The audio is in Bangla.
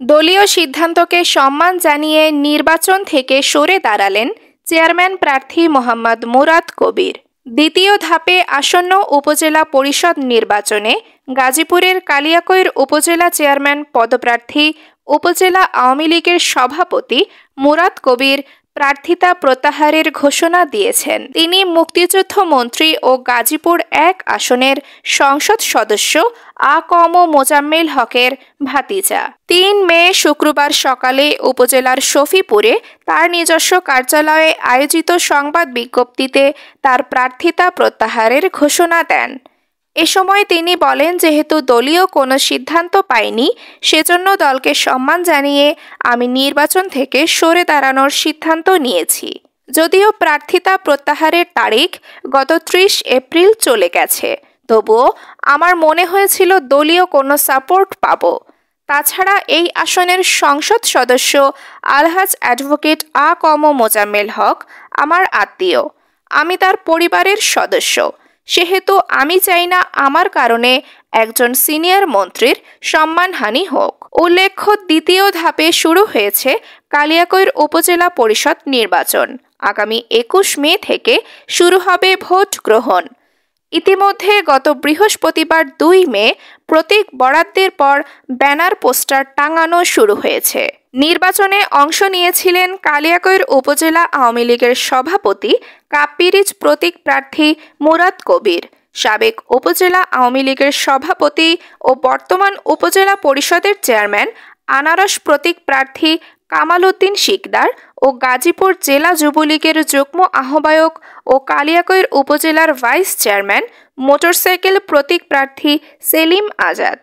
দলীয় সিদ্ধান্তকে সম্মান জানিয়ে নির্বাচন থেকে সরে দাঁড়ালেন চেয়ারম্যান প্রার্থী মোহাম্মদ মুরাদ কবির। দ্বিতীয় ধাপে আসন্ন উপজেলা পরিষদ নির্বাচনে গাজীপুরের কালিয়াকৈর উপজেলা চেয়ারম্যান পদপ্রার্থী উপজেলা আওয়ামী লীগের সভাপতি মুরাদ কবির প্রার্থিতা প্রত্যাহারের ঘোষণা দিয়েছেন। তিনি মুক্তিযুদ্ধ মন্ত্রী ও গাজীপুর ১ আসনের সংসদ সদস্য আ.ক.ম মোজাম্মেল হকের ভাতিজা। ৩ মে শুক্রবার সকালে উপজেলার শফিপুরে তার নিজস্ব কার্যালয়ে আয়োজিত সংবাদ বিজ্ঞপ্তিতে তার প্রার্থিতা প্রত্যাহারের ঘোষণা দেন। এ সময় তিনি বলেন, যেহেতু দলীয় কোনো সিদ্ধান্ত পায়নি, সেজন্য দলকে সম্মান জানিয়ে আমি নির্বাচন থেকে সরে দাঁড়ানোর সিদ্ধান্ত নিয়েছি। যদিও প্রার্থিতা প্রত্যাহারের তারিখ গত ৩০ এপ্রিল চলে গেছে, তবুও আমার মনে হয়েছিল দলীয় কোনো সাপোর্ট পাব। তাছাড়া এই আসনের সংসদ সদস্য আলহাজ অ্যাডভোকেট আ.ক.ম মোজাম্মেল হক আমার আত্মীয়, আমি তার পরিবারের সদস্য। সেহেতু আমি চাই না আমার কারণে একজন সিনিয়র মন্ত্রীর সম্মানহানি হোক। উল্লেখ্য, দ্বিতীয় ধাপে শুরু হয়েছে কালিয়াকৈর উপজেলা পরিষদ নির্বাচন। আগামী ২১ মে থেকে শুরু হবে ভোট গ্রহণ। ইতিমধ্যে গত বৃহস্পতিবার ২ মে প্রতীক বরাদ্দের পর ব্যানার পোস্টার টাঙানো শুরু হয়েছে। নির্বাচনে অংশ নিয়েছিলেন কালিয়াকৈর উপজেলা আওয়ামী লীগের সভাপতি কাপ্পিরিচ প্রতীক প্রার্থী মুরাদ কবির, সাবেক উপজেলা আওয়ামী লীগের সভাপতি ও বর্তমান উপজেলা পরিষদের চেয়ারম্যান আনারস প্রতীক প্রার্থী কামাল উদ্দিন শিকদার ও গাজীপুর জেলা যুবলীগের যুগ্ম আহ্বায়ক ও কালিয়াকৈর উপজেলার ভাইস চেয়ারম্যান মোটরসাইকেল প্রতীক প্রার্থী সেলিম আজাদ।